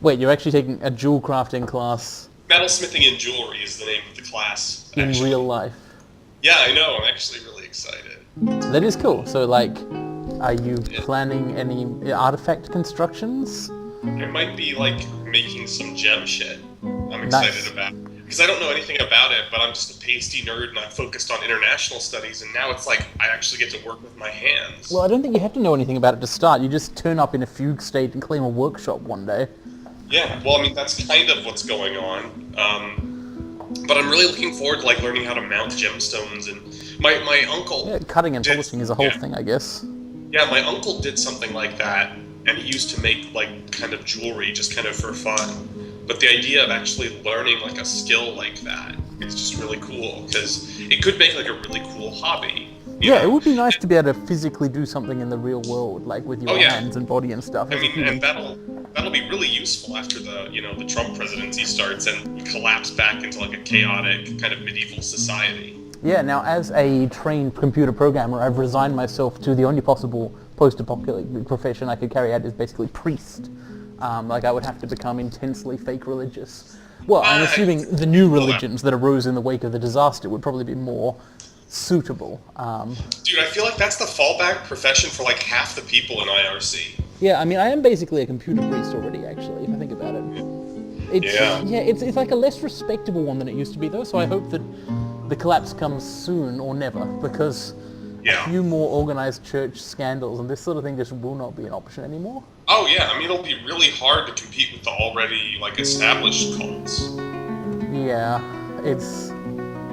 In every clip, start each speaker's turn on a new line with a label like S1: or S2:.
S1: Wait, you're actually taking a jewel crafting class
S2: Metalsmithing and Jewelry is the name of the class,
S1: in
S2: actually.
S1: real life?
S2: Yeah, I know. I'm actually really excited.
S1: That is cool. So, like, are you
S2: Yeah.
S1: planning any artifact constructions?
S2: I might be like making some gem shit. I'm excited
S1: Nice.
S2: about because I don't know anything about it, but I'm just a pasty nerd and I'm focused on international studies. And now it's like I actually get to work with my hands.
S1: Well, I don't think you have to know anything about it to start. You just turn up in a fugue state and claim a workshop one day.
S2: Yeah, well, I mean that's kind of what's going on. But I'm really looking forward to like learning how to mount gemstones. And my uncle
S1: Yeah, cutting and
S2: did,
S1: polishing is a whole
S2: yeah,
S1: thing, I guess.
S2: yeah, my uncle did something like that, and he used to make like kind of jewelry just kind of for fun. But the idea of actually learning like a skill like that is just really cool because it could make like a really cool hobby. You
S1: Yeah, it
S2: know?
S1: would be nice to be able to physically do something in the real world, like with
S2: Oh
S1: your
S2: yeah,
S1: hands and body and stuff.
S2: I
S1: As a
S2: mean, and
S1: human.
S2: that'll be really useful after the Trump presidency starts and we collapse back into like a chaotic kind of medieval society.
S1: Yeah, now as a trained computer programmer, I've resigned myself to the only possible post-apocalyptic profession I could carry out is basically priest. Like I would have to become intensely fake religious. Well, I'm assuming the new religions that arose in the wake of the disaster would probably be more suitable.
S2: Dude, I feel like that's the fallback profession for like half the people in IRC.
S1: Yeah, I mean, I am basically a computer priest already, actually, if I think about it.
S2: Yeah.
S1: It's like a less respectable one than it used to be, though, so I hope that the collapse comes soon or never, because a few more organized church scandals and this sort of thing just will not be an option anymore.
S2: Oh yeah, I mean it'll be really hard to compete with the already like established cults.
S1: Yeah, it's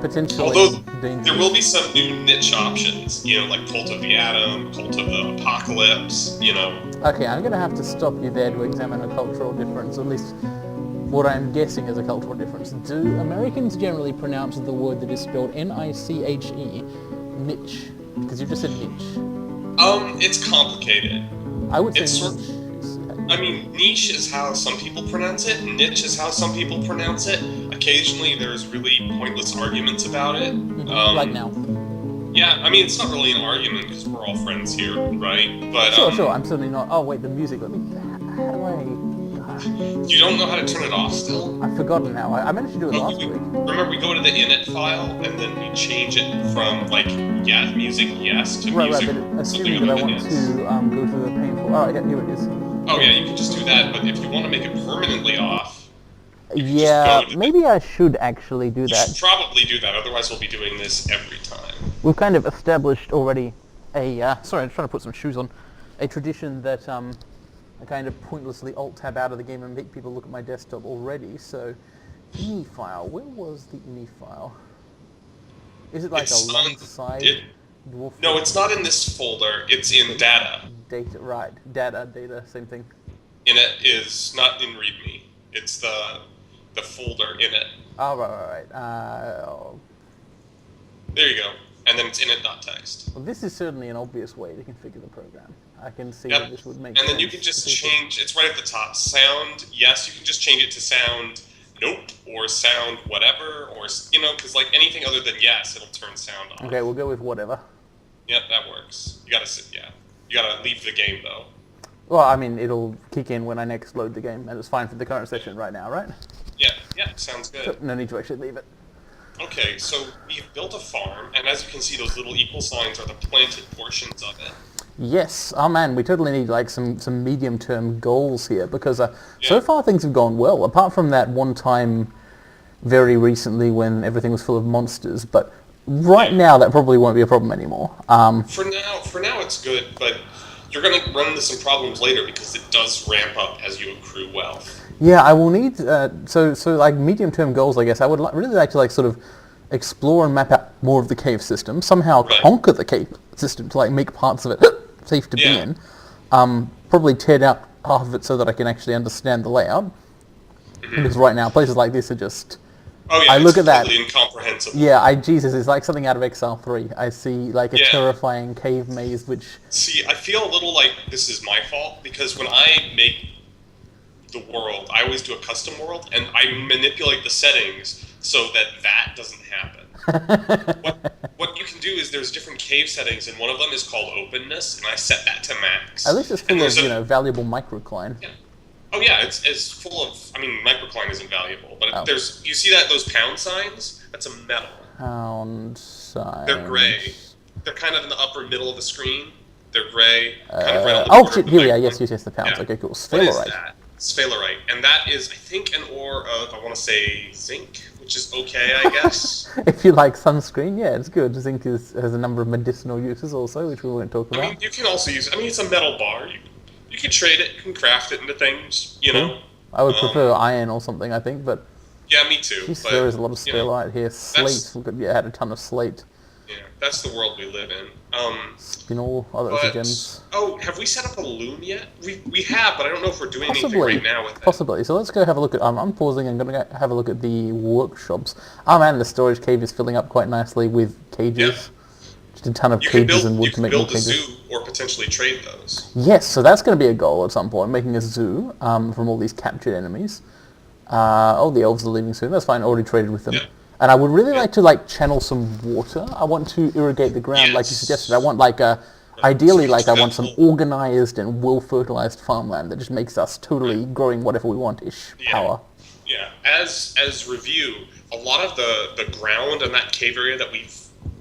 S1: potentially
S2: Although
S1: dangerous.
S2: there will be some new niche options, like Cult of the Atom, Cult of the Apocalypse,
S1: Okay, I'm going to have to stop you there to examine a cultural difference, at least what I'm guessing is a cultural difference. Do Americans generally pronounce the word that is spelled N-I-C-H-E, niche? Because you just said niche.
S2: It's complicated.
S1: I would say
S2: It's sort
S1: niche.
S2: I mean, niche is how some people pronounce it, niche is how some people pronounce it. Occasionally there's really pointless arguments about it.
S1: Like now.
S2: Yeah, I mean, it's not really an argument because we're all friends here, right? But
S1: Sure, I'm certainly not. Oh, wait, the music. How do I...
S2: You don't know how to turn it off still?
S1: I've forgotten now. I managed to do it last week.
S2: Remember, we go to the init file and then we change it from like music yes to
S1: Right,
S2: music.
S1: but assuming that I want to go through the painful... Oh, yeah, here it is.
S2: Oh yeah, you can just do that, but if you want to make it permanently off...
S1: Yeah, maybe I should actually do that.
S2: You should probably do that, otherwise we'll be doing this every time.
S1: We've kind of established already a... sorry, I'm trying to put some shoes on. A tradition that I kind of pointlessly alt-tab out of the game and make people look at my desktop already, so... INI file. Where was the INI file? Is it like alongside Dwarf?
S2: No, it's not in this folder. It's in data.
S1: Data, right. Data, same thing.
S2: Init is not in README. It's the folder init.
S1: Oh, right.
S2: There you go. And then it's init.txt.
S1: Well, this is certainly an obvious way to configure the program. I can see
S2: Yep.
S1: that this would make
S2: And then
S1: sense
S2: you can just
S1: to people.
S2: change, it's right at the top. Sound, yes, you can just change it to sound nope, or sound whatever, or, because like anything other than yes, it'll turn sound off.
S1: Okay, we'll go with whatever.
S2: Yep, that works. You gotta sit, yeah. You gotta leave the game though.
S1: Well, I mean, it'll kick in when I next load the game, and it's fine for the current session right now, right?
S2: Yeah, sounds good.
S1: So, no need to actually leave it.
S2: Okay, so we've built a farm, and as you can see, those little equal signs are the planted portions of it.
S1: Yes. Oh man, we totally need like some medium-term goals here, because so far things have gone well, apart from that one time very recently when everything was full of monsters, but right now that probably won't be a problem anymore.
S2: For now it's good, but you're going to run into some problems later because it does ramp up as you accrue wealth.
S1: Yeah, I will need, so like medium-term goals, I guess. I would really like to like sort of explore and map out more of the cave system, somehow conquer the cave system to like make parts of it safe to be in. Probably tear down half of it so that I can actually understand the layout. Because right now, places like this are just...
S2: Oh yeah,
S1: I look at that.
S2: Totally incomprehensible.
S1: Yeah, Jesus, it's like something out of Exile 3. I see like a terrifying cave maze, which...
S2: See, I feel a little like this is my fault, because when I make the world, I always do a custom world, and I manipulate the settings so that doesn't happen. What you can do is there's different cave settings, and one of them is called openness, and I set that to max.
S1: At least it's full of, valuable microcline.
S2: Yeah. Oh yeah, it's full of. I mean, microcline is invaluable, but
S1: Oh.
S2: there's you see that those pound signs? That's a metal.
S1: Pound
S2: They're gray.
S1: signs.
S2: They're kind of in the upper middle of the screen. They're gray, kind of right on the
S1: Oh
S2: border
S1: shit!
S2: of the
S1: Here we are.
S2: microcline.
S1: Yes, the pounds.
S2: Yeah.
S1: Okay, cool.
S2: What is
S1: Sphalerite.
S2: that? Sphalerite, and that is, I think, an ore of I want to say zinc, which is okay, I guess.
S1: If you like sunscreen, yeah, it's good. Zinc has a number of medicinal uses also, which we won't talk
S2: I
S1: about.
S2: mean, you can also use. I mean, it's a metal bar. You can trade it. You can craft it into things. You
S1: Cool.
S2: know.
S1: I would prefer iron or something, I think, but
S2: Yeah, me too.
S1: geez,
S2: But
S1: there is a lot of
S2: you know,
S1: sphalerite here. Slate, we could had a ton of slate.
S2: yeah, that's the world we live in.
S1: Spinel, oh, those are gems.
S2: Oh, have we set up a loom yet? We have, but I don't know if we're doing anything
S1: Possibly.
S2: right now with it.
S1: Possibly. So let's go have a look at. I'm pausing. I'm going to go have a look at the workshops. Oh man, the storage cave is filling up quite nicely with cages. Just a ton of
S2: You can
S1: cages
S2: build.
S1: and wood
S2: You
S1: to
S2: can
S1: make more
S2: build a
S1: cages.
S2: zoo or potentially trade those.
S1: Yes, so that's going to be a goal at some point, making a zoo from all these captured enemies. Oh, the elves are leaving soon. That's fine. Already traded with them.
S2: Yeah.
S1: And I would really like to channel some water. I want to irrigate the ground, like you
S2: Yes.
S1: suggested. I want ideally, I want some organized and well-fertilized farmland that just makes us totally growing whatever we want-ish power.
S2: Yeah. As review, a lot of the ground in that cave area that we've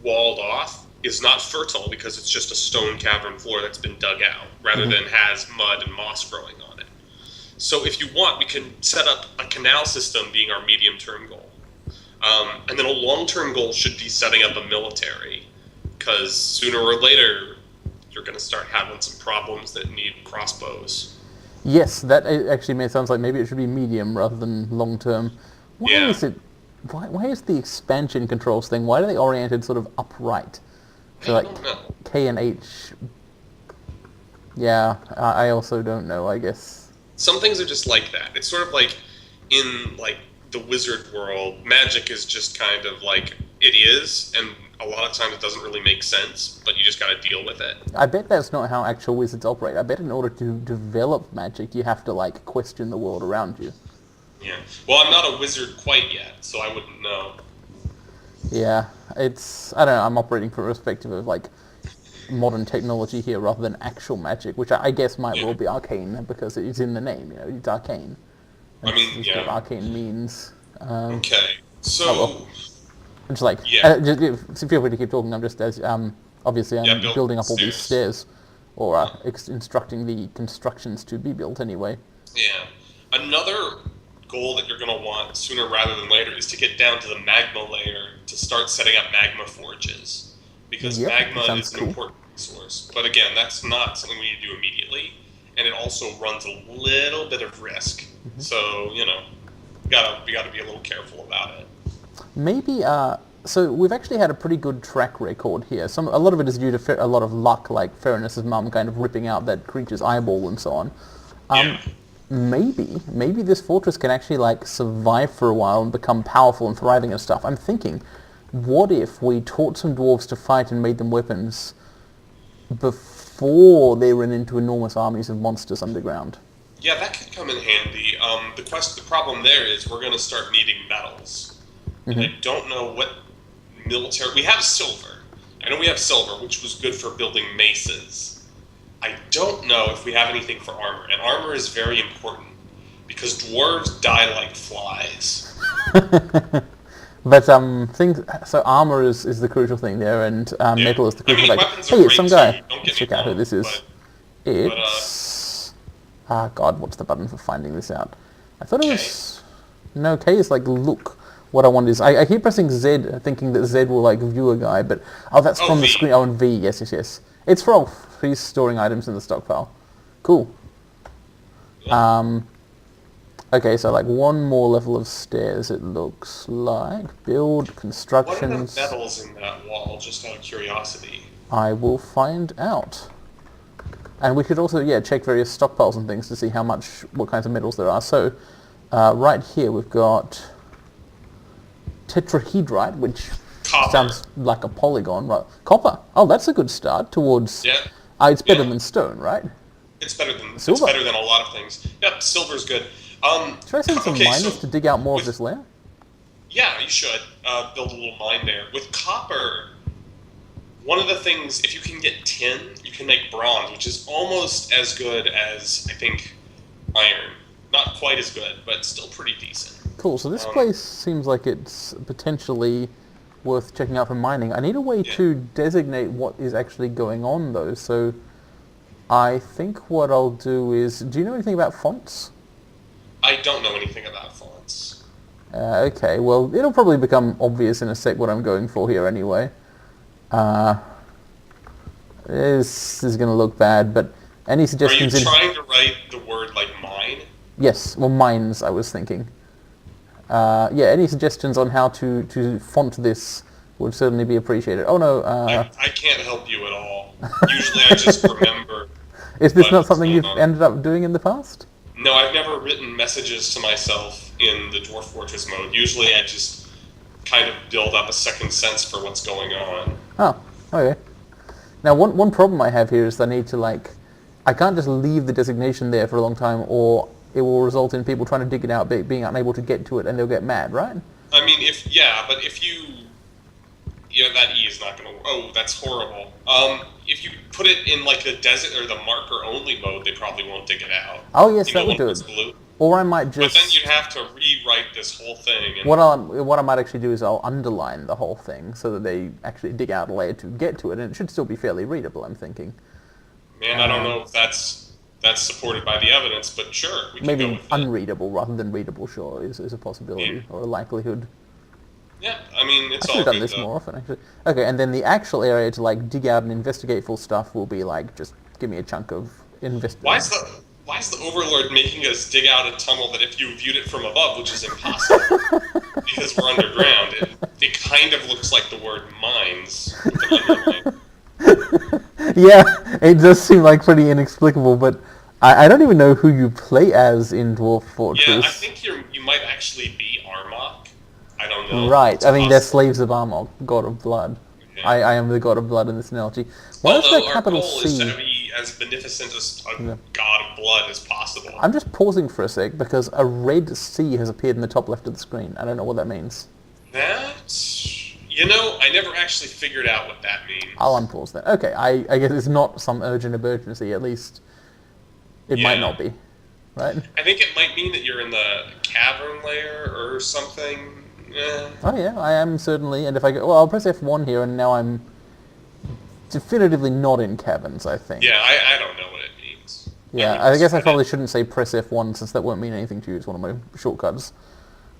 S2: walled off is not fertile because it's just a stone cavern floor that's been dug out, rather than has mud and moss growing on it. So if you want, we can set up a canal system being our medium-term goal. And then a long-term goal should be setting up a military, because sooner or later, you're going to start having some problems that need crossbows.
S1: Yes, that actually sounds like maybe it should be medium rather than long-term. Why
S2: Yeah.
S1: is it? Why is the expansion controls thing? Why are they oriented sort of upright? So
S2: I don't know.
S1: K and H. Yeah, I also don't know. I guess.
S2: Some things are just like that. It's sort of like in the wizard world, magic is just kind of like it is, and a lot of times it doesn't really make sense, but you just got to deal with it.
S1: I bet that's not how actual wizards operate. I bet in order to develop magic, you have to question the world around you.
S2: Yeah. Well, I'm not a wizard quite yet, so I wouldn't know.
S1: Yeah, I don't know. I'm operating from a perspective of modern technology here rather than actual magic, which I guess might well be arcane because it's in the name. It's arcane.
S2: I mean,
S1: That's
S2: yeah.
S1: what arcane means.
S2: Okay. So.
S1: well. I'm just
S2: Yeah.
S1: just feel free to keep talking. I'm just obviously I'm building up all these stairs, or instructing the constructions to be built anyway.
S2: Yeah. Another goal that you're going to want sooner rather than later is to get down to the magma layer to start setting up magma forges, because magma is an important resource. But again, that's not something we need to do immediately, and it also runs a little bit of risk. So we gotta be a little careful about it.
S1: Maybe so we've actually had a pretty good track record here. A lot of it is due to a lot of luck, like Fairness's mum kind of ripping out that creature's eyeball and so on.
S2: Yeah.
S1: Maybe this fortress can actually survive for a while and become powerful and thriving and stuff. I'm thinking, what if we taught some dwarves to fight and made them weapons before they ran into enormous armies of monsters underground?
S2: Yeah, that could come in handy. The problem there is we're going to start needing metals, and I don't know what military. We have silver. I know we have silver, which was good for building maces. I don't know if we have anything for armor, and armor is very important because dwarves die like flies.
S1: But so armor is the crucial thing there, and metal is the crucial thing.
S2: Weapons are
S1: Hey,
S2: great
S1: some guy.
S2: too, don't
S1: Let's
S2: get me
S1: check out who
S2: wrong,
S1: this is. It's God, what's the button for finding this out? I thought it was no K is look. What I want is I keep pressing Z, thinking that Z will view a guy, but that's from the
S2: V.
S1: screen. Oh, and V, yes. It's for Rolf. He's storing items in the stockpile. Cool.
S2: Yeah.
S1: Okay, so one more level of stairs. It looks like build
S2: What are the
S1: constructions.
S2: metals in that wall? Just out of curiosity.
S1: I will find out. And we could also check various stockpiles and things to see what kinds of metals there are. So right here we've got tetrahedrite, which
S2: Copper.
S1: sounds like a polygon, right? Copper. Oh, that's a good start towards.
S2: Yeah.
S1: It's better than stone, right?
S2: It's better than
S1: Silver.
S2: It's better than a lot of things. Yep, silver's good.
S1: Should I send some miners to dig out more of this layer?
S2: Yeah, you should build a little mine there. With copper, one of the things, if you can get tin, you can make bronze, which is almost as good as I think iron. Not quite as good, but still pretty decent.
S1: Cool. So this place seems like it's potentially worth checking out for mining. I need a way to designate what is actually going on, though. So I think what I'll do is... Do you know anything about fonts?
S2: I don't know anything about fonts.
S1: Okay, well, it'll probably become obvious in a sec what I'm going for here anyway. This is going to look bad, but any suggestions...
S2: Are you trying to write the word like mine?
S1: Yes, well, mines, I was thinking. Yeah, any suggestions on how to font this would certainly be appreciated. Oh no,
S2: I can't help you at all. Usually I just remember...
S1: Is this not something you've ended up doing in the past?
S2: No, I've never written messages to myself in the Dwarf Fortress mode. Usually I just kind of build up a second sense for what's going on.
S1: Oh, okay. Now, one problem I have here is I need to, like... I can't just leave the designation there for a long time, or it will result in people trying to dig it out, being unable to get to it, and they'll get mad, right?
S2: I mean, but if you... Yeah, that E is not going to... Oh, that's horrible. If you put it in, like, the desert or the marker-only mode, they probably won't dig it out.
S1: Oh, yes, that would do it.
S2: Blue.
S1: Or I might just...
S2: But then you'd have to rewrite this whole thing. And...
S1: What I might actually do is I'll underline the whole thing so that they actually dig out a layer to get to it, and it should still be fairly readable, I'm thinking.
S2: Man, I don't know if that's supported by the evidence, but sure, we can
S1: maybe
S2: go with
S1: unreadable rather than readable, sure, is a possibility, or a likelihood.
S2: Yeah, I mean, it's all
S1: I should have done
S2: good,
S1: this more often, actually. Okay, and then the actual area to, like, dig out and investigate full stuff will be, like, just give me a chunk of investigation.
S2: Why is the Overlord making us dig out a tunnel that if you viewed it from above, which is impossible, because we're underground, it kind of looks like the word mines with an underline.
S1: Yeah, it does seem like pretty inexplicable, but I don't even know who you play as in Dwarf Fortress.
S2: Yeah, I think you might actually be Armok. I don't know.
S1: Right, I mean, they're slaves of Armok, god of blood. Yeah. I am the god of blood in this analogy. Why is there a capital C?
S2: Is to be as beneficent as a god of blood as possible.
S1: I'm just pausing for a sec because a red C has appeared in the top left of the screen. I don't know what that means.
S2: I never actually figured out what that means.
S1: I'll unpause that. Okay, I guess it's not some urgent emergency, at least it might not be, right?
S2: I think it might mean that you're in the cavern layer or something.
S1: Oh yeah, I am certainly, and if I go... Well, I'll press F1 here, and now I'm definitively not in caverns, I think.
S2: Yeah, I don't know what it means.
S1: Yeah, I guess I probably shouldn't say press F1, since that won't mean anything to you. It's one of my shortcuts.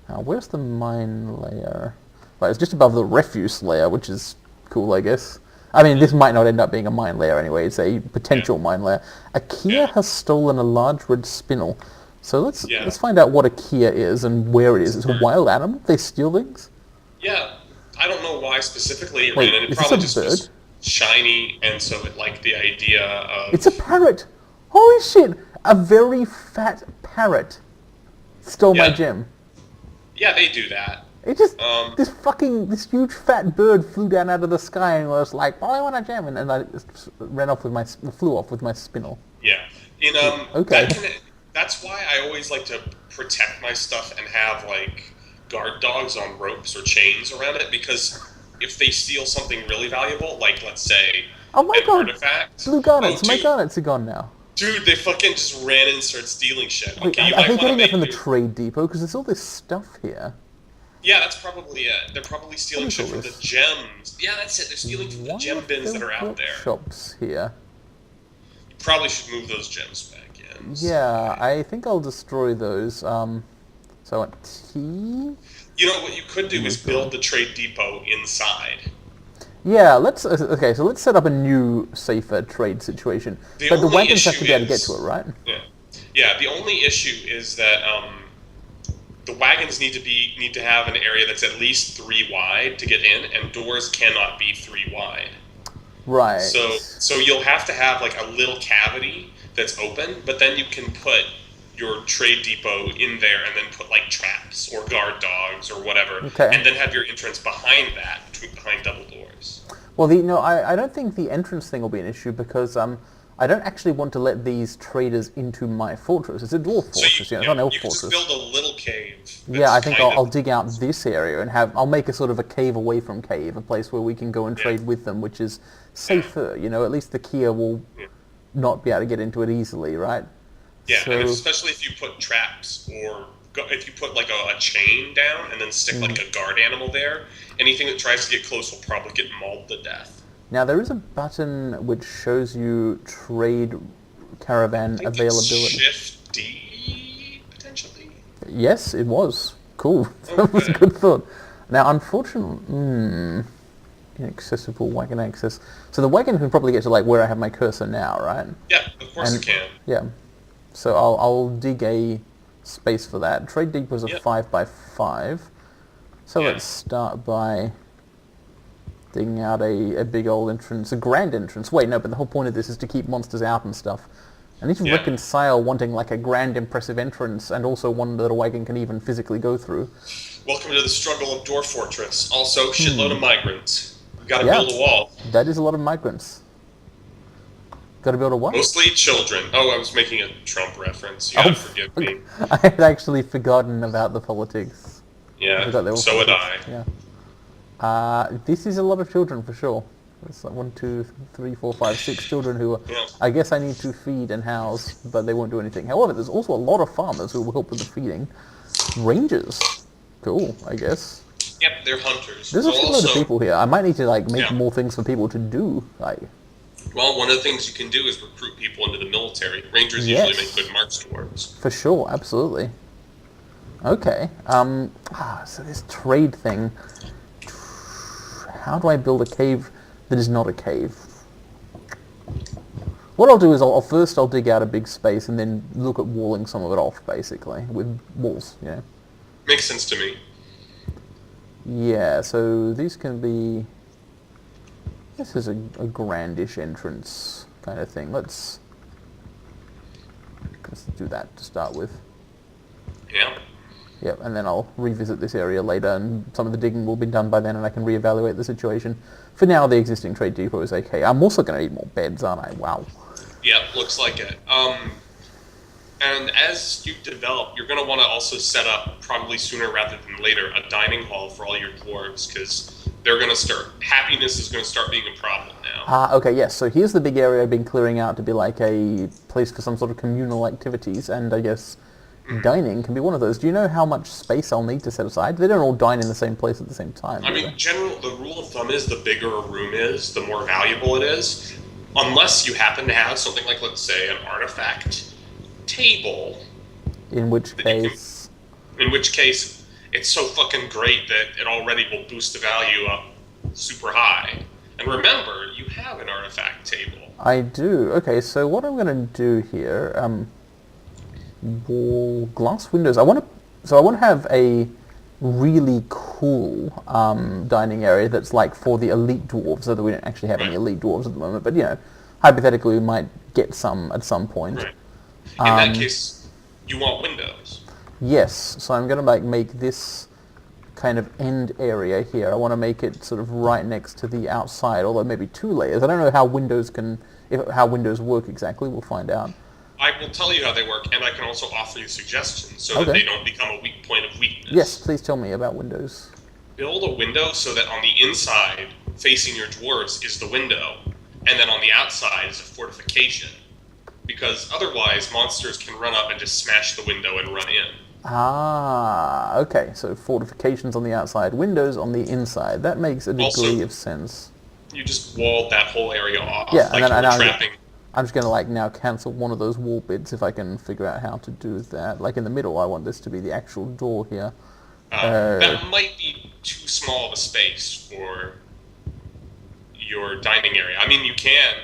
S1: Now, where's the mine layer? Right, it's just above the refuse layer, which is cool, I guess. I mean, this might not end up being a mine layer anyway. It's a potential mine layer. A Kia has stolen a large red spinel. So let's find out what a Kia is and where it is. It's a wild animal? They steal things?
S2: Yeah. I don't know why specifically it ran in. It probably just was shiny, and so it liked the idea of...
S1: It's a parrot! Holy shit! A very fat parrot stole my gem.
S2: Yeah, they do that.
S1: It just... this huge fat bird flew down out of the sky and was like, oh, I want a gem! And I just flew off with my spinel.
S2: Yeah.
S1: Okay.
S2: That's why I always like to protect my stuff and have, like, guard dogs on ropes or chains around it, because if they steal something really valuable, like, let's say,
S1: an
S2: artifact...
S1: Blue garnets! My garnets are gone now.
S2: Dude, they fucking just ran in and started stealing shit.
S1: Wait,
S2: okay,
S1: are they getting it from the trade depot? Because there's all this stuff here.
S2: Yeah, that's probably it. They're probably stealing shit from the gems. Yeah, that's it. They're stealing from the gem bins that are out there.
S1: Shops here.
S2: You probably should move those gems back in.
S1: Yeah, I think I'll destroy those. So I want T.
S2: You know what you could do is build the trade depot inside.
S1: Yeah, let's set up a new, safer trade situation. But the wagons have to be able to get to it, right?
S2: Yeah. The only issue is that the wagons need to have an area that's at least 3 wide to get in, and doors cannot be 3 wide.
S1: Right.
S2: So you'll have to have like a little cavity that's open, but then you can put your trade depot in there and then put like traps or guard dogs or whatever, and then have your entrance behind that, behind double doors.
S1: Well, I don't think the entrance thing will be an issue, because I don't actually want to let these traders into my fortress. It's a dwarf fortress, it's not an elf fortress.
S2: You can just build a little cave.
S1: Yeah, I think I'll dig out this area and I'll make a sort of a cave away from cave, a place where we can go and trade with them, which is safer. At least the Kia will not be able to get into it easily, right?
S2: Yeah,
S1: So,
S2: and especially if you put traps or if you put like a chain down and then stick like a guard animal there, anything that tries to get close will probably get mauled to death.
S1: now there is a button which shows you trade caravan
S2: I think it's
S1: availability.
S2: Shift D potentially.
S1: Yes, it was. Cool. That was a
S2: Okay.
S1: good thought. Now, unfortunately, inaccessible wagon access. So the wagon can probably get to like where I have my cursor now, right?
S2: Yeah, of course it
S1: And
S2: can.
S1: yeah, so I'll dig a space for that. Trade deep was a
S2: Yep.
S1: 5x5. So
S2: Yeah.
S1: let's start by digging out a big old entrance, a grand entrance. Wait, no, but the whole point of this is to keep monsters out and stuff. I need to
S2: Yeah.
S1: reconcile wanting like a grand impressive entrance and also one that a wagon can even physically go through.
S2: Welcome to the struggle of Dwarf Fortress. Also, shitload of migrants. We gotta
S1: Yeah.
S2: build a wall.
S1: That is a lot of migrants. Gotta build a what?
S2: Mostly children. Oh, I was making a Trump reference. You gotta forgive me.
S1: I had actually forgotten about the politics. I
S2: Yeah,
S1: forgot they were
S2: so had I.
S1: politics. Yeah. This is a lot of children for sure. It's like 1, 2, 3, 4, 5, 6 children who
S2: Yeah.
S1: I guess I need to feed and house, but they won't do anything. However, there's also a lot of farmers who will help with the feeding. Rangers. Cool, I guess.
S2: Yep, they're hunters.
S1: There's a
S2: Well,
S1: shitload of people here. I might need to like make
S2: Yeah.
S1: more things for people to do. Like,
S2: Well, one of the things you can do is recruit people into the military. Rangers
S1: Yes.
S2: usually make good marks towards.
S1: for sure, absolutely. Okay. So this trade thing. How do I build a cave that is not a cave? What I'll do is I'll dig out a big space and then look at walling some of it off, basically, with walls, you know.
S2: Makes sense to me.
S1: Yeah, so these can be... This is a grandish entrance kind of thing. Let's do that to start with.
S2: Yeah.
S1: Yep, and then I'll revisit this area later, and some of the digging will be done by then, and I can reevaluate the situation. For now, the existing trade depot is okay. I'm also going to need more beds, aren't I? Wow.
S2: Yep, looks like it. And as you develop, you're going to want to also set up, probably sooner rather than later, a dining hall for all your dwarves, because they're going to start... Happiness is going to start being a problem now.
S1: Okay, yes, so here's the big area I've been clearing out to be like a place for some sort of communal activities, and I guess dining can be one of those. Do you know how much space I'll need to set aside? They don't all dine in the same place at the same time,
S2: I
S1: do
S2: mean,
S1: they?
S2: the rule of thumb is the bigger a room is, the more valuable it is. Unless you happen to have something like, let's say, an artifact table.
S1: In which
S2: that you can-
S1: case...
S2: In which case, it's so fucking great that it already will boost the value up super high. And remember, you have an artifact table.
S1: I do. Okay, so what I'm going to do here, wall glass windows. I want to have a really cool dining area that's like for the elite dwarves, so that we don't actually have any elite dwarves at the moment. But you know, hypothetically, we might get some at some point.
S2: Right. In that case, you want windows.
S1: Yes, so I'm going to like make this kind of end area here. I want to make it sort of right next to the outside, although maybe 2 layers. I don't know how windows how windows work exactly. We'll find out.
S2: I will tell you how they work, and I can also offer you suggestions so
S1: Okay.
S2: that they don't become a weak point of weakness.
S1: Yes, please tell me about windows.
S2: Build a window so that on the inside, facing your dwarves, is the window, and then on the outside is a fortification. Because otherwise, monsters can run up and just smash the window and run in.
S1: Ah, okay. So fortifications on the outside, windows on the inside. That makes a degree
S2: Also-
S1: of sense.
S2: You just walled that whole area off,
S1: Yeah,
S2: like
S1: and then
S2: you were trapping.
S1: I'm just going to like now cancel one of those wall bits if I can figure out how to do that. Like in the middle, I want this to be the actual door here.
S2: That might be too small of a space for your dining area. I mean, you can.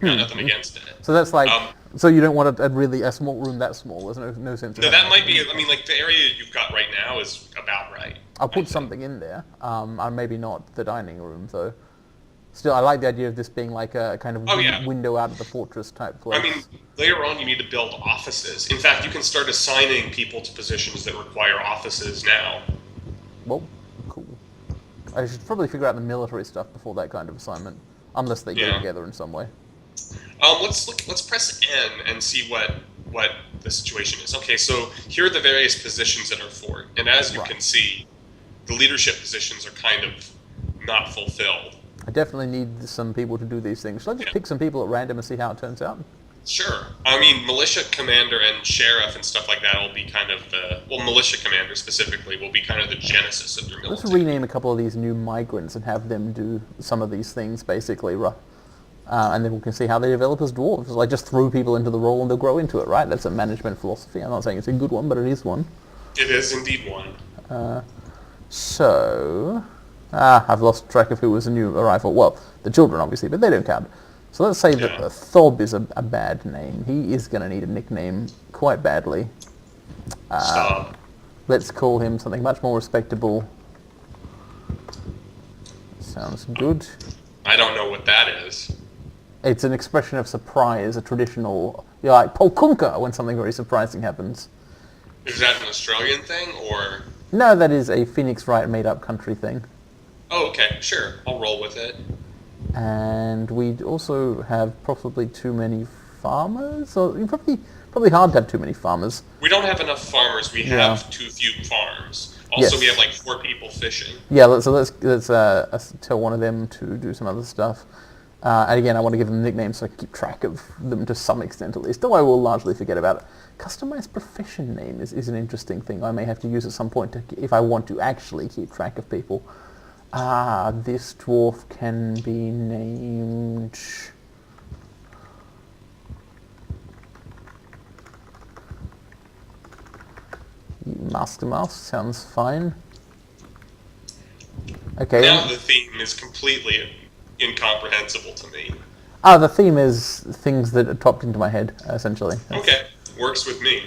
S2: You got nothing against it.
S1: So that's like,
S2: Um,
S1: so you don't want a small room that small. There's no sense in
S2: No,
S1: having
S2: that might be. I mean, like the area you've got right now is about right.
S1: I'll put something in there. Maybe not the dining room though. Still, I like the idea of this being like a kind of
S2: Oh, yeah.
S1: window out of the fortress type place.
S2: I mean, later on, you need to build offices. In fact, you can start assigning people to positions that require offices now.
S1: Well, cool. I should probably figure out the military stuff before that kind of assignment, unless they go
S2: Yeah.
S1: together in some way.
S2: Let's press N and see what the situation is. Okay, so here are the various positions at our fort, and as you
S1: Right.
S2: can see, the leadership positions are kind of not fulfilled.
S1: I definitely need some people to do these things. Should I just
S2: Yeah.
S1: pick some people at random and see how it turns out?
S2: Sure. I mean, militia commander and sheriff and stuff like that will be kind of militia commander specifically will be kind of the genesis of your
S1: Let's
S2: military.
S1: rename a couple of these new migrants and have them do some of these things, basically, and then we can see how they develop as dwarves. Like, just throw people into the role and they'll grow into it, right? That's a management philosophy. I'm not saying it's a good one, but it is one.
S2: It is indeed one.
S1: So, I've lost track of who was a new arrival. Well, the children, obviously, but they don't count. So let's say that Thob is a bad name. He is going to need a nickname quite badly.
S2: Stop.
S1: Let's call him something much more respectable. Sounds good.
S2: I don't know what that is.
S1: It's an expression of surprise, a traditional, like Polkunka when something very surprising happens.
S2: Is that an Australian thing, or...?
S1: No, that is a Phoenix Wright made-up country thing.
S2: Oh, okay, sure. I'll roll with it.
S1: And we also have probably too many farmers, or probably hard to have too many farmers.
S2: We don't have enough farmers. We have too few farms. Also, we have like 4 people fishing.
S1: Yeah, let's tell one of them to do some other stuff. And again, I want to give them nicknames so I can keep track of them to some extent at least, though I will largely forget about it. Customized profession name is an interesting thing I may have to use at some point if I want to actually keep track of people. This dwarf can be named... Master Mouse sounds fine. Okay.
S2: Now the theme is completely incomprehensible to me.
S1: The theme is things that are popped into my head, essentially.
S2: Okay, works with me.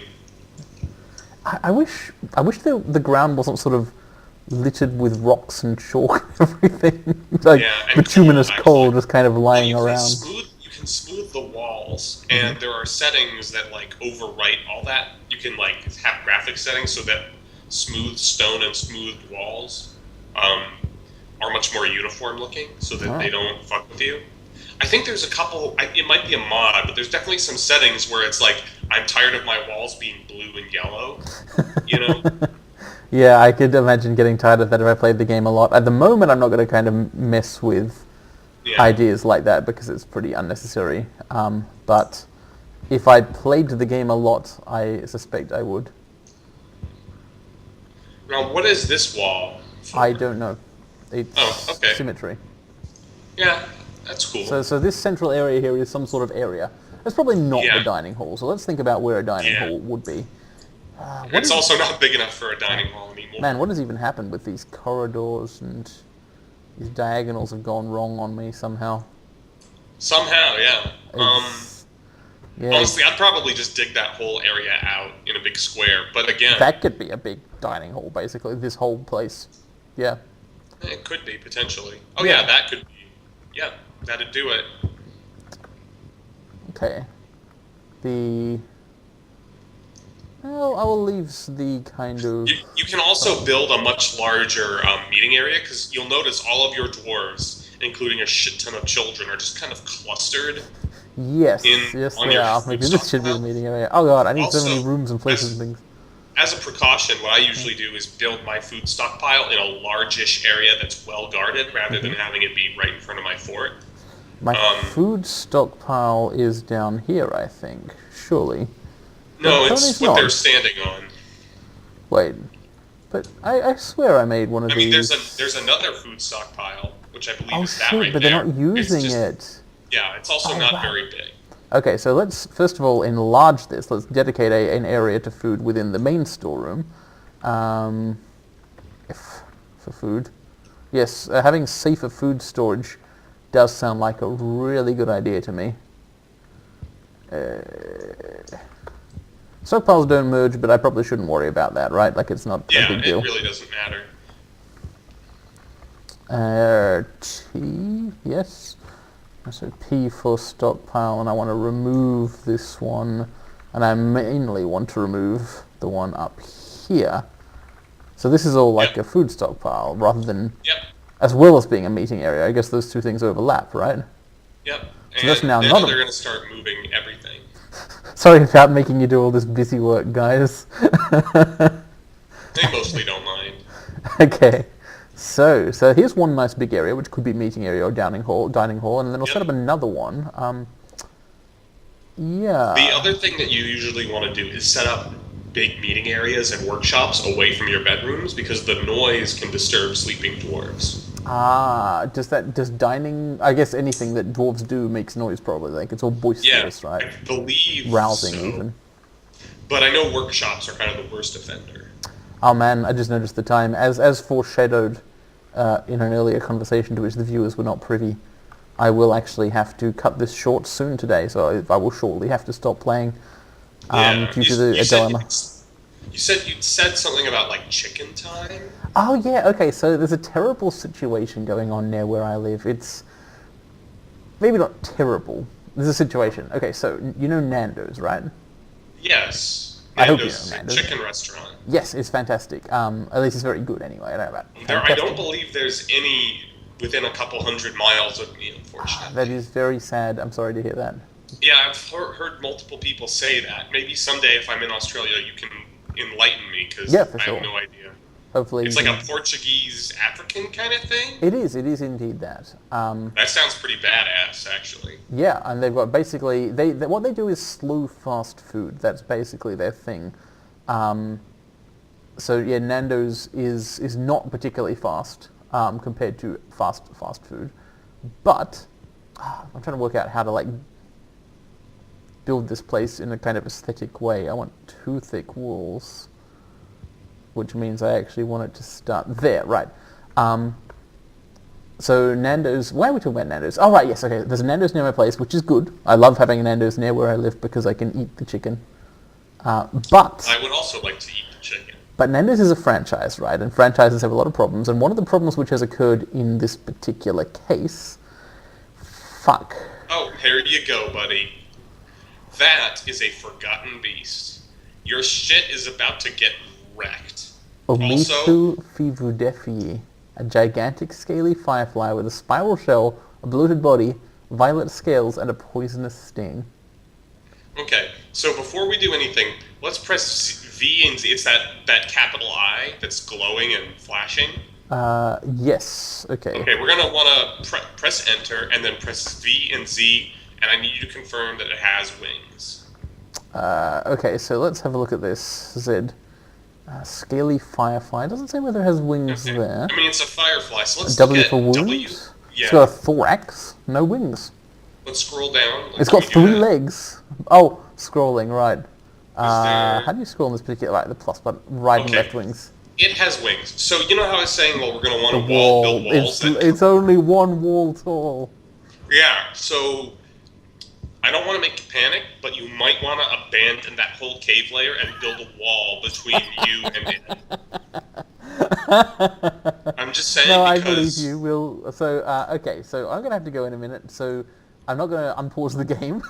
S1: I wish the ground wasn't sort of littered with rocks and chalk and everything. Like bituminous coal just kind of lying around.
S2: You can smooth the walls, and there are settings that like overwrite all that. You can like have graphic settings so that smooth stone and smooth walls are much more uniform looking, so that they don't fuck with you. I think there's a couple. It might be a mod, but there's definitely some settings where it's like I'm tired of my walls being blue and yellow. You know.
S1: Yeah, I could imagine getting tired of that if I played the game a lot. At the moment, I'm not going to kind of mess with ideas like that because it's pretty unnecessary. But if I played the game a lot, I suspect I would.
S2: Now, what is this wall for?
S1: I don't know. It's symmetry.
S2: Yeah, that's cool.
S1: So this central area here is some sort of area. It's probably not the dining hall, so let's think about where a dining hall would be.
S2: It's also not big enough for a dining hall anymore.
S1: Man, what has even happened with these corridors and these diagonals have gone wrong on me somehow.
S2: Somehow, yeah. Honestly, I'd probably just dig that whole area out in a big square, but again...
S1: That could be a big dining hall, basically, this whole place. Yeah.
S2: It could be, potentially. Oh yeah, that could be. Yeah, that'd do it.
S1: Okay. Well, I will leave the kind of...
S2: You can also build a much larger meeting area, because you'll notice all of your dwarves, including a shit ton of children, are just kind of clustered.
S1: Yes, they are. Maybe this should be the meeting area. Oh god, I need so many rooms and places and things.
S2: As a precaution, what I usually do is build my food stockpile in a largish area that's well guarded, rather than having it be right in front of my fort.
S1: My food stockpile is down here, I think. Surely.
S2: No, it's what they're standing on.
S1: Wait, but I swear I made one of these.
S2: I mean, there's another food stockpile, which I believe is that right there.
S1: But they're not using it.
S2: Yeah, it's also not very big.
S1: Okay, so let's first of all enlarge this. Let's dedicate an area to food within the main storeroom. For food. Yes, having safer food storage does sound like a really good idea to me. Stockpiles don't merge, but I probably shouldn't worry about that, right? Like, it's not a big deal.
S2: Yeah, it really doesn't matter.
S1: T, yes. So P for stockpile, and I want to remove this one, and I mainly want to remove the one up here. So this is all like a food stockpile, rather than, as well as being a meeting area. I guess those two things overlap, right?
S2: Yep.
S1: So that's now
S2: they're going to start moving everything.
S1: Sorry about making you do all this busy work, guys.
S2: They mostly don't mind.
S1: Okay. So here's one nice big area, which could be meeting area or dining hall, and then I'll set up another one.
S2: The
S1: Yeah.
S2: other thing that you usually want to do is set up big meeting areas and workshops away from your bedrooms because the noise can disturb sleeping dwarves.
S1: Ah, does dining? I guess anything that dwarves do makes noise. Probably like it's all
S2: Yeah,
S1: boisterous, right?
S2: I believe
S1: Rousing
S2: so.
S1: even.
S2: But I know workshops are kind of the worst offender.
S1: Oh man, I just noticed the time. As foreshadowed in an earlier conversation to which the viewers were not privy, I will actually have to cut this short soon today, so I will shortly have to stop playing
S2: Yeah,
S1: due to a dilemma.
S2: you said you'd said something about like chicken time.
S1: Oh yeah, okay, so there's a terrible situation going on near where I live. It's maybe not terrible. There's a situation. Okay, so you know Nando's, right?
S2: Yes,
S1: I hope you
S2: Nando's
S1: know
S2: is a
S1: Nando's.
S2: chicken restaurant.
S1: Yes, it's fantastic. At least it's very good anyway. I don't know about
S2: I
S1: fantastic.
S2: don't believe there's any within a couple 100 miles of me,
S1: That
S2: unfortunately.
S1: is very sad. I'm sorry to hear that.
S2: Yeah, I've heard multiple people say that. Maybe someday, if I'm in Australia, you can enlighten me because
S1: Yeah, for
S2: I have
S1: sure.
S2: no idea.
S1: Hopefully you
S2: It's like a
S1: can...
S2: Portuguese African kind of thing.
S1: It is indeed that.
S2: That sounds pretty badass, actually.
S1: Yeah, and they've got basically what they do is slow fast food. That's basically their thing. Um, so yeah, Nando's is not particularly fast compared to fast food, but I'm trying to work out how to like build this place in a kind of aesthetic way. I want two thick walls, which means I actually want it to start there, right? So Nando's, why are we talking about Nando's? Oh right, yes, okay. There's a Nando's near my place, which is good. I love having a Nando's near where I live because I can eat the chicken. But
S2: I would also like to eat the chicken.
S1: Nando's is a franchise, right? And franchises have a lot of problems. And one of the problems which has occurred in this particular case, fuck.
S2: Oh, here you go, buddy. That is a forgotten beast. Your shit is about to get wrecked. Also,
S1: Omethu fivudefi, a gigantic scaly firefly with a spiral shell, a bloated body, violet scales, and a poisonous sting.
S2: okay, so before we do anything, let's press V and Z. It's that capital I that's glowing and flashing.
S1: Yes, okay.
S2: Okay, we're going to want to press enter and then press V and Z, and I need you to confirm that it has wings.
S1: Okay, so let's have a look at this. Zed. Scaly firefly. It doesn't say whether it has wings
S2: Okay.
S1: there.
S2: I mean, it's a firefly, so let's
S1: W
S2: look
S1: for
S2: at
S1: wings?
S2: W. Yeah,
S1: It's got a thorax, no wings.
S2: let's scroll down.
S1: It's got
S2: Can we do
S1: 3
S2: that?
S1: legs. Oh, scrolling, right.
S2: there-
S1: How do you scroll in this particular... Right, the plus button. Right and
S2: Okay.
S1: left wings.
S2: It has wings. So you know how I was saying, well, we're going to want
S1: The
S2: to
S1: wall.
S2: build walls.
S1: It's only one wall tall.
S2: Yeah, so I don't want to make you panic, but you might want to abandon that whole cave layer and build a wall between you and it. I'm just saying
S1: No, I believe
S2: because
S1: you. Will so okay. So I'm gonna have to go in a minute. So I'm not gonna unpause the game,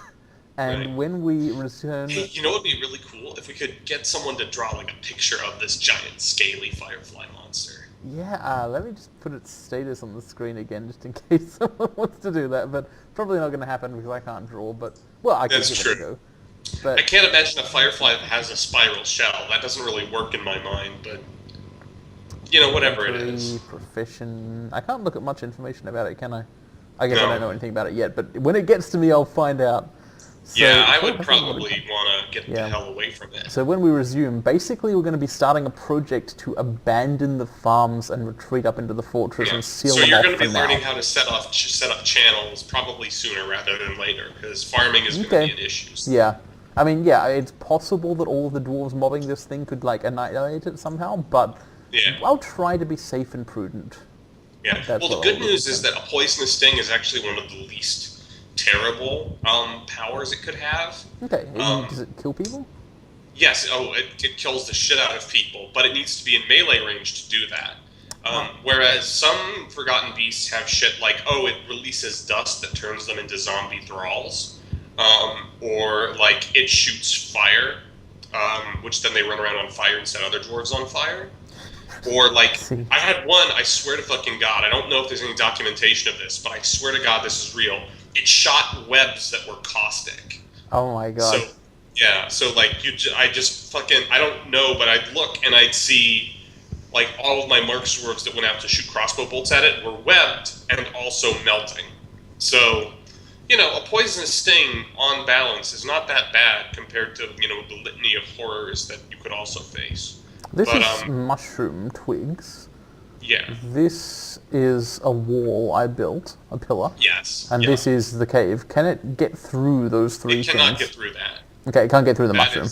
S1: and
S2: Right.
S1: when we return,
S2: hey, you know what would be really cool if we could get someone to draw like a picture of this giant scaly firefly monster.
S1: yeah, let me just put its status on the screen again, just in case someone wants to do that. But probably not gonna happen because I can't draw. But well, I can
S2: That's
S1: give it
S2: true.
S1: a go.
S2: I
S1: But
S2: can't imagine a firefly that has a spiral shell. That doesn't really work in my mind, but you know, whatever it is.
S1: profession. I can't look at much information about it, can I? I guess
S2: No.
S1: I don't know anything about it yet. But when it gets to me, I'll find out. So,
S2: Yeah, I
S1: what
S2: would
S1: if
S2: probably want to get
S1: Yeah.
S2: the hell away from it.
S1: So when we resume, basically we're going to be starting a project to abandon the farms and retreat up into the fortress
S2: Yeah.
S1: and seal
S2: So
S1: them
S2: you're
S1: off
S2: going to
S1: for
S2: be
S1: now.
S2: learning how to set up channels probably sooner rather than later, because farming is going
S1: Okay.
S2: to be an issue.
S1: Yeah. I mean, yeah, it's possible that all of the dwarves mobbing this thing could, like, annihilate it somehow, but
S2: Yeah.
S1: I'll try to be safe and prudent.
S2: Yeah.
S1: That's
S2: Well, the
S1: what
S2: good
S1: I'll do.
S2: news is that a poisonous sting is actually one of the least terrible powers it could have.
S1: Okay,
S2: Um,
S1: does it kill people?
S2: Yes, it kills the shit out of people, but it needs to be in melee range to do that. Whereas some Forgotten Beasts have shit like, oh, it releases dust that turns them into zombie thralls, or like it shoots fire, which then they run around on fire and set other dwarves on fire. Or like,
S1: See.
S2: I had one, I swear to fucking God, I don't know if there's any documentation of this, but I swear to God this is real. It shot webs that were caustic.
S1: Oh my god.
S2: So, yeah, so like, I just fucking, I don't know, but I'd look and I'd see, like, all of my mark swords that went out to shoot crossbow bolts at it were webbed and also melting. So, a poisonous sting on balance is not that bad compared to, the litany of horrors that you could also face.
S1: This
S2: But,
S1: is mushroom twigs.
S2: yeah.
S1: This is a wall I built, a pillar.
S2: Yes.
S1: And
S2: yeah.
S1: this is the cave. Can it get through those three
S2: It
S1: things?
S2: cannot get through that.
S1: Okay, it can't get through the
S2: That
S1: mushroom.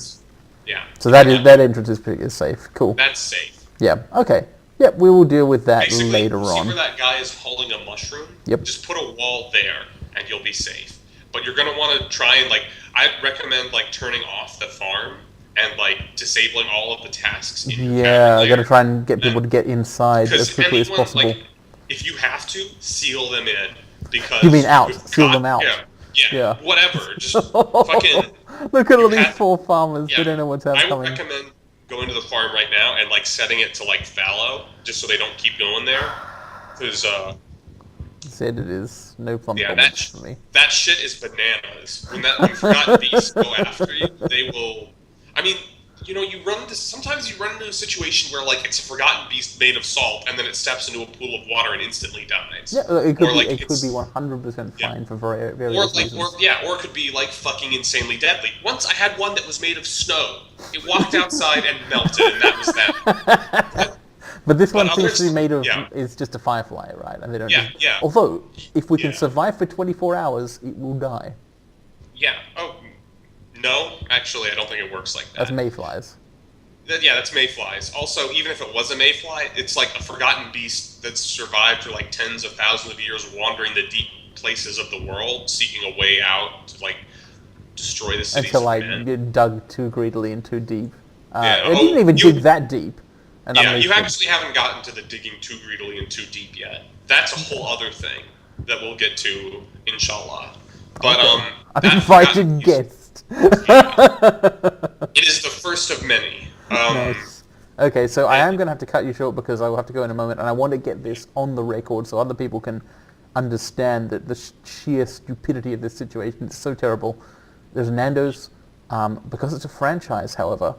S2: yeah.
S1: So that entrance is safe. Cool.
S2: That's safe.
S1: Yeah. Okay. Yep. We will deal with that
S2: Basically,
S1: later
S2: see
S1: on.
S2: where that guy is hauling a mushroom?
S1: Yep.
S2: Just put a wall there, and you'll be safe. But you're gonna want to try and I'd recommend turning off the farm and disabling all of the tasks.
S1: Yeah, I'm gonna try and get people to get inside as quickly as possible.
S2: If you have to, seal them in because
S1: You mean out? Seal them out.
S2: Yeah. Whatever. Just fucking.
S1: Look at all these poor farmers. They don't know what's coming.
S2: I would recommend going to the farm right now and setting it to fallow, just so they don't keep going there. Because
S1: said it is no plum
S2: yeah,
S1: comments for me.
S2: that shit is bananas. When forgotten beasts go after you, they will. I mean, you run into sometimes you run into a situation where it's a forgotten beast made of salt, and then it steps into a pool of water and instantly dies.
S1: Yeah, it could be 100% fine for various reasons.
S2: Or it could be fucking insanely deadly. Once I had one that was made of snow. It walked outside and melted, and that was that.
S1: But this one seems to be made of is just a firefly, right? And they don't.
S2: Yeah.
S1: Although, if we can survive for 24 hours, it will die.
S2: Yeah. Oh. No, actually, I don't think it works like that.
S1: That's mayflies.
S2: That's mayflies. Also, even if it was a mayfly, it's a forgotten beast that's survived for tens of thousands of years, wandering the deep places of the world, seeking a way out to destroy the cities.
S1: Until you dug too greedily and too deep.
S2: Yeah.
S1: It didn't even dig that deep. And
S2: you actually haven't gotten to the digging too greedily and too deep yet. That's a whole other thing that we'll get to, inshallah. But
S1: I'm invited guest.
S2: It is the first of many.
S1: Nice. Okay, so I am going to have to cut you short because I will have to go in a moment, and I want to get this on the record so other people can understand that the sheer stupidity of this situation is so terrible. There's Nando's. Because it's a franchise, however,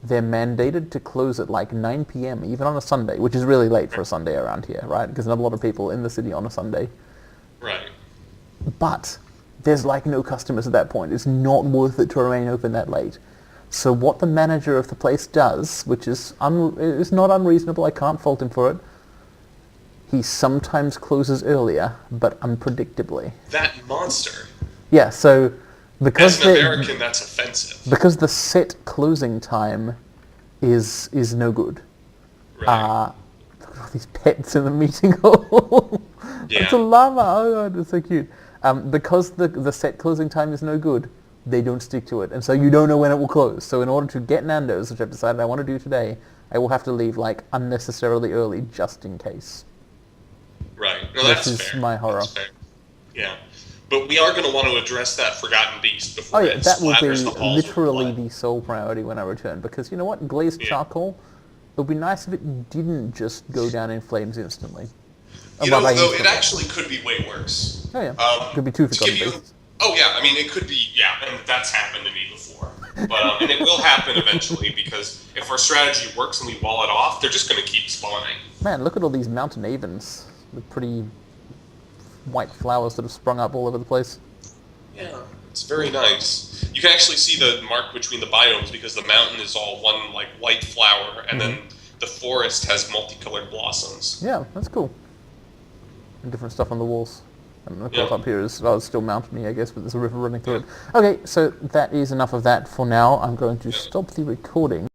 S1: they're mandated to close at 9 p.m., even on a Sunday, which is really late for a Sunday around here, right? Because not a lot of people in the city on a Sunday.
S2: Right.
S1: But there's no customers at that point. It's not worth it to remain open that late. So what the manager of the place does, which is not unreasonable, I can't fault him for it, he sometimes closes earlier, but unpredictably.
S2: That monster.
S1: Yeah, so because
S2: as an American, that's offensive.
S1: Because the set closing time is no good.
S2: Right.
S1: Look at all these pets in the meeting hall.
S2: Yeah.
S1: It's a llama. Oh god, it's so cute. Because the set closing time is no good, they don't stick to it, and so you don't know when it will close. So in order to get Nando's, which I've decided I want to do today, I will have to leave unnecessarily early just in case.
S2: Right. No, that's fair.
S1: This is my horror.
S2: That's fair. Yeah. But we are going to want to address that forgotten beast before it
S1: that will
S2: splatters
S1: be
S2: the halls with
S1: literally
S2: blood.
S1: the sole priority when I return, because you know what? Glazed charcoal, it would be nice if it didn't just go down in flames instantly.
S2: Though it actually could be way worse.
S1: Oh yeah, could be two forgotten beasts.
S2: Oh yeah, I mean it could be, and that's happened to me before. But and it will happen eventually, because if our strategy works and we wall it off, they're just going to keep spawning.
S1: Man, look at all these mountain avens with pretty white flowers that have sprung up all over the place.
S2: Yeah, it's very nice. You can actually see the mark between the biomes because the mountain is all one white flower, and then the forest has multicolored blossoms.
S1: Yeah, that's cool. And different stuff on the walls. And of course up here is still mountainy, I guess, but there's a river running through it. Okay, so that is enough of that for now. I'm going to stop the recording.